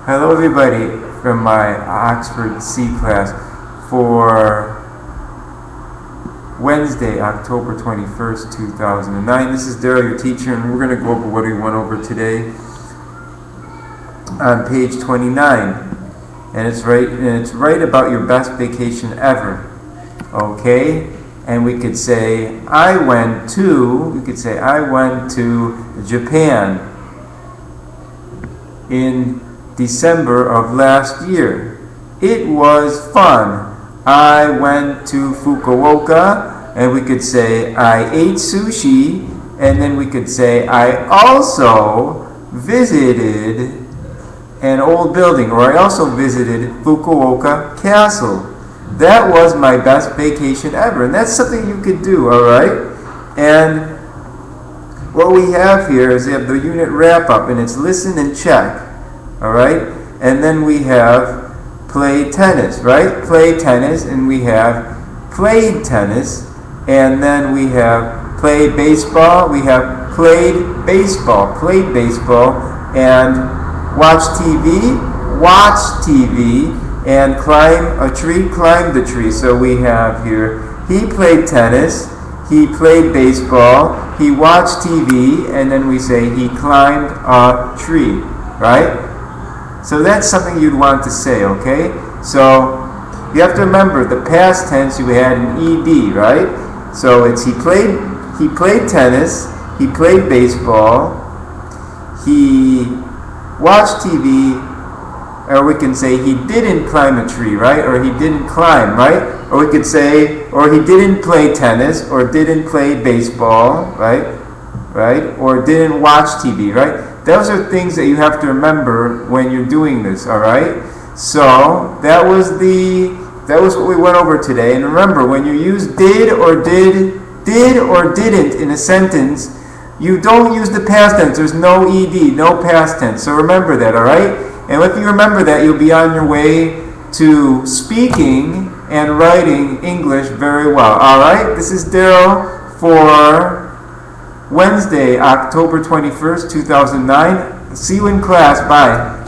Hello everybody from my Oxford C class for Wednesday, October 21st, 2009. This is Daryl, your teacher, and we're going to go over what we went over today on page 29. And it's right about your best vacation ever. Okay? And we could say I went to Japan in December of last year. It was fun. I went to Fukuoka, and we could say I ate sushi, and then we could say I also visited an old building, or I also visited Fukuoka Castle. That was my best vacation ever, and that's something you could do, all right? And what we have here is we have the unit wrap-up, and it's listen and check. All right, and then we have play tennis, right? Play tennis, and we have played tennis, and then we have play baseball. We have played baseball, and watch TV, and climb a tree, climbed the tree. So we have here, he played tennis, he played baseball, he watched TV, and then we say he climbed a tree, right? So that's something you'd want to say, okay? So you have to remember the past tense you had an ED, right? So it's he played tennis, he played baseball, he watched TV, or we can say he didn't climb a tree, right? Or he didn't climb, right? Or we could say, or he didn't play tennis, or didn't play baseball, right? Right? Or didn't watch TV, right? Those are things that you have to remember when you're doing this, all right? So that was what we went over today. And remember, when you use did or didn't in a sentence, you don't use the past tense. There's no ed, no past tense. So remember that, all right? And if you remember that, you'll be on your way to speaking and writing English very well. All right? This is Daryl for Wednesday, October 21st, 2009. See you in class. Bye.